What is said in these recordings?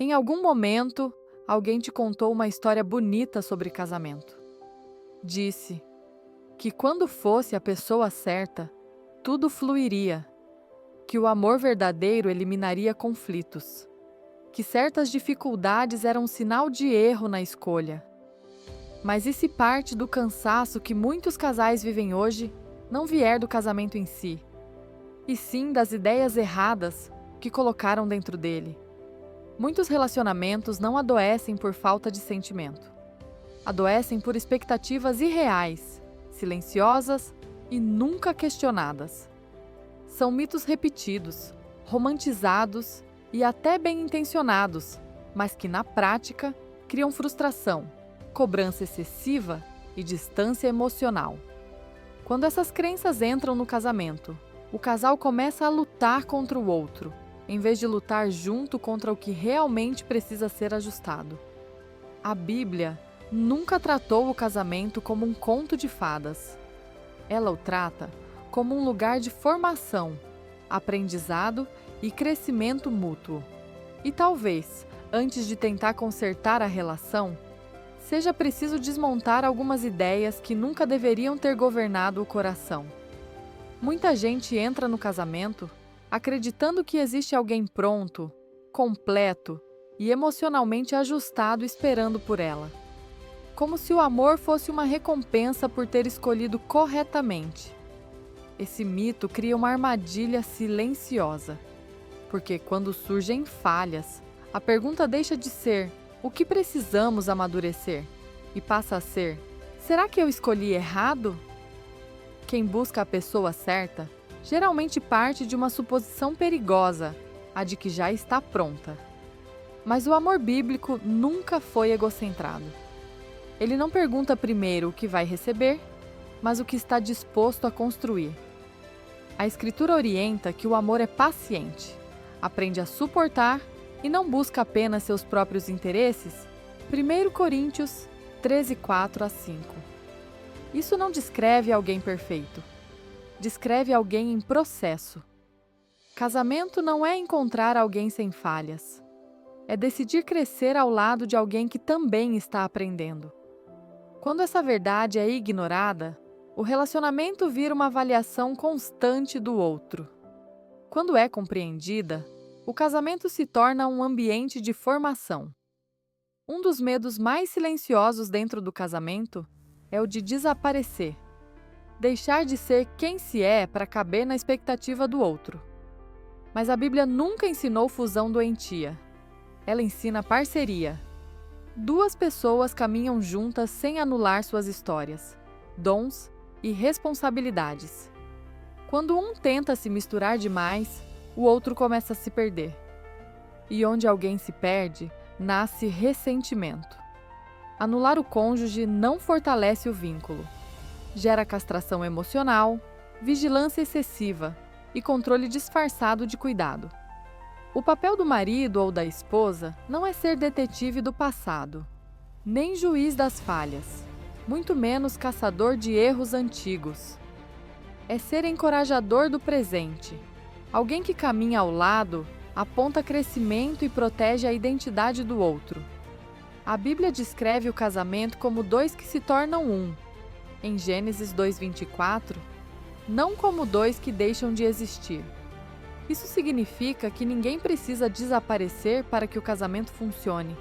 Em algum momento, alguém te contou uma história bonita sobre casamento. Disse que quando fosse a pessoa certa, tudo fluiria, que o amor verdadeiro eliminaria conflitos, que certas dificuldades eram um sinal de erro na escolha. Mas e se parte do cansaço que muitos casais vivem hoje não vier do casamento em si, e sim das ideias erradas que colocaram dentro dele? Muitos relacionamentos não adoecem por falta de sentimento. Adoecem por expectativas irreais, silenciosas e nunca questionadas. São mitos repetidos, romantizados e até bem intencionados, mas que na prática criam frustração, cobrança excessiva e distância emocional. Quando essas crenças entram no casamento, o casal começa a lutar contra o outro, em vez de lutar junto contra o que realmente precisa ser ajustado. A Bíblia nunca tratou o casamento como um conto de fadas. Ela o trata como um lugar de formação, aprendizado e crescimento mútuo. E talvez, antes de tentar consertar a relação, seja preciso desmontar algumas ideias que nunca deveriam ter governado o coração. Muita gente entra no casamento acreditando que existe alguém pronto, completo e emocionalmente ajustado esperando por ela. Como se o amor fosse uma recompensa por ter escolhido corretamente. Esse mito cria uma armadilha silenciosa, porque quando surgem falhas, a pergunta deixa de ser o que precisamos amadurecer e passa a ser: será que eu escolhi errado? Quem busca a pessoa certa geralmente parte de uma suposição perigosa, a de que já está pronta. Mas o amor bíblico nunca foi egocentrado. Ele não pergunta primeiro o que vai receber, mas o que está disposto a construir. A Escritura orienta que o amor é paciente, aprende a suportar e não busca apenas seus próprios interesses. 1 Coríntios 13, 4 a 5. Isso não descreve alguém perfeito. Descreve alguém em processo. Casamento não é encontrar alguém sem falhas. É decidir crescer ao lado de alguém que também está aprendendo. Quando essa verdade é ignorada, o relacionamento vira uma avaliação constante do outro. Quando é compreendida, o casamento se torna um ambiente de formação. Um dos medos mais silenciosos dentro do casamento é o de desaparecer. Deixar de ser quem se é para caber na expectativa do outro. Mas a Bíblia nunca ensinou fusão doentia. Ela ensina parceria. Duas pessoas caminham juntas sem anular suas histórias, dons e responsabilidades. Quando um tenta se misturar demais, o outro começa a se perder. E onde alguém se perde, nasce ressentimento. Anular o cônjuge não fortalece o vínculo. Gera castração emocional, vigilância excessiva e controle disfarçado de cuidado. O papel do marido ou da esposa não é ser detetive do passado, nem juiz das falhas, muito menos caçador de erros antigos. É ser encorajador do presente. Alguém que caminha ao lado, aponta crescimento e protege a identidade do outro. A Bíblia descreve o casamento como dois que se tornam um. Em Gênesis 2:24, não como dois que deixam de existir. Isso significa que ninguém precisa desaparecer para que o casamento funcione.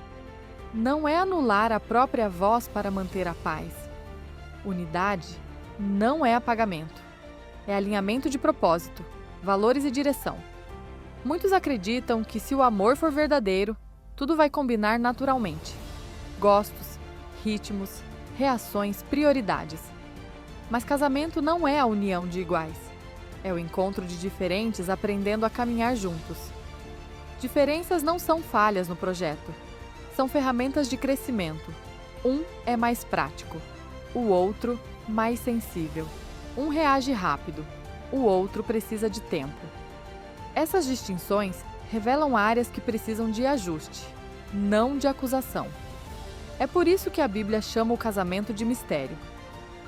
Não é anular a própria voz para manter a paz. Unidade não é apagamento. É alinhamento de propósito, valores e direção. Muitos acreditam que se o amor for verdadeiro, tudo vai combinar naturalmente. Gostos, ritmos, reações, prioridades. Mas casamento não é a união de iguais. É o encontro de diferentes aprendendo a caminhar juntos. Diferenças não são falhas no projeto. São ferramentas de crescimento. Um é mais prático, o outro mais sensível. Um reage rápido, o outro precisa de tempo. Essas distinções revelam áreas que precisam de ajuste, não de acusação. É por isso que a Bíblia chama o casamento de mistério.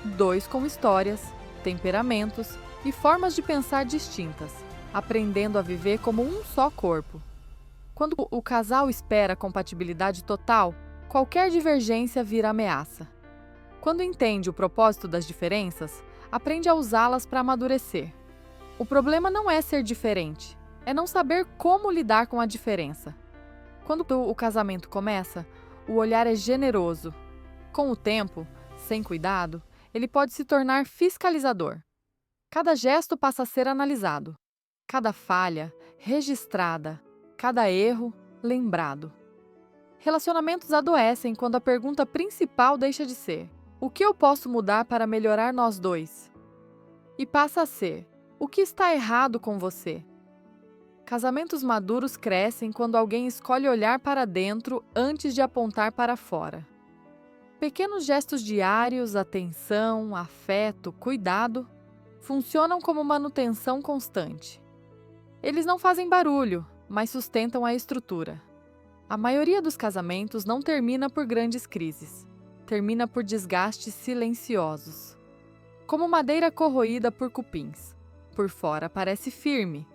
Dois com histórias, temperamentos e formas de pensar distintas, aprendendo a viver como um só corpo. Quando o casal espera compatibilidade total, qualquer divergência vira ameaça. Quando entende o propósito das diferenças, aprende a usá-las para amadurecer. O problema não é ser diferente, é não saber como lidar com a diferença. Quando o casamento começa, o olhar é generoso. Com o tempo, sem cuidado, ele pode se tornar fiscalizador. Cada gesto passa a ser analisado, cada falha registrada, cada erro lembrado. Relacionamentos adoecem quando a pergunta principal deixa de ser: o que eu posso mudar para melhorar nós dois? E passa a ser: o que está errado com você? Casamentos maduros crescem quando alguém escolhe olhar para dentro antes de apontar para fora. Pequenos gestos diários, atenção, afeto, cuidado, funcionam como manutenção constante. Eles não fazem barulho, mas sustentam a estrutura. A maioria dos casamentos não termina por grandes crises. Termina por desgastes silenciosos. Como madeira corroída por cupins. Por fora parece firme.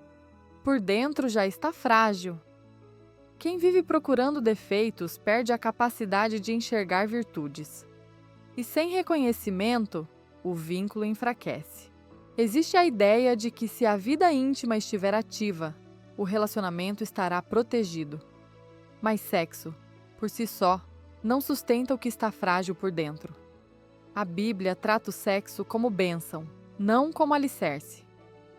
Por dentro já está frágil. Quem vive procurando defeitos perde a capacidade de enxergar virtudes. E sem reconhecimento, o vínculo enfraquece. Existe a ideia de que se a vida íntima estiver ativa, o relacionamento estará protegido. Mas sexo, por si só, não sustenta o que está frágil por dentro. A Bíblia trata o sexo como bênção, não como alicerce.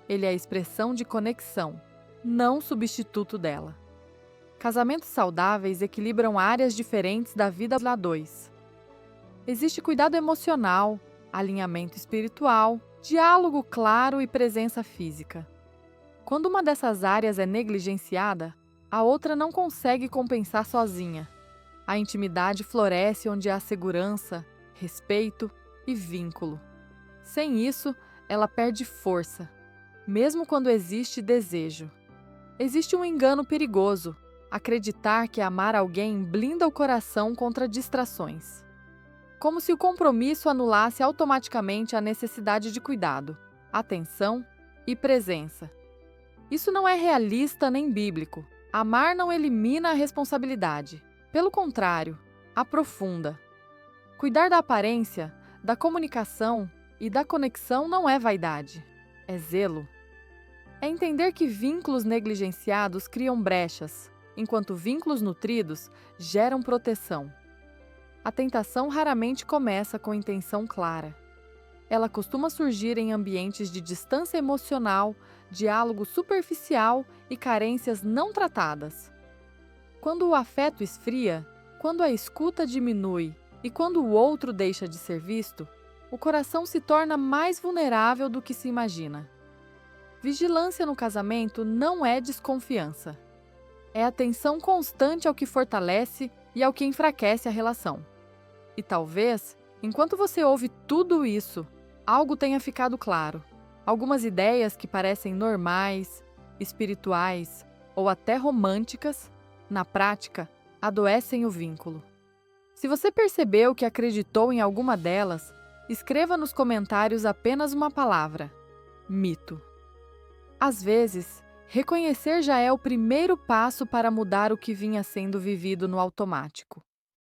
Ele é a expressão de conexão, não substituto dela. Casamentos saudáveis equilibram áreas diferentes da vida a dois. Existe cuidado emocional, alinhamento espiritual, diálogo claro e presença física. Quando uma dessas áreas é negligenciada, a outra não consegue compensar sozinha. A intimidade floresce onde há segurança, respeito e vínculo. Sem isso, ela perde força, mesmo quando existe desejo. Existe um engano perigoso: acreditar que amar alguém blinda o coração contra distrações. Como se o compromisso anulasse automaticamente a necessidade de cuidado, atenção e presença. Isso não é realista nem bíblico. Amar não elimina a responsabilidade. Pelo contrário, aprofunda. Cuidar da aparência, da comunicação e da conexão não é vaidade, é zelo. É entender que vínculos negligenciados criam brechas, enquanto vínculos nutridos geram proteção. A tentação raramente começa com intenção clara. Ela costuma surgir em ambientes de distância emocional, diálogo superficial e carências não tratadas. Quando o afeto esfria, quando a escuta diminui e quando o outro deixa de ser visto, o coração se torna mais vulnerável do que se imagina. Vigilância no casamento não é desconfiança. É atenção constante ao que fortalece e ao que enfraquece a relação. E talvez, enquanto você ouve tudo isso, algo tenha ficado claro. Algumas ideias que parecem normais, espirituais ou até românticas, na prática, adoecem o vínculo. Se você percebeu que acreditou em alguma delas, escreva nos comentários apenas uma palavra: mito. Às vezes, reconhecer já é o primeiro passo para mudar o que vinha sendo vivido no automático.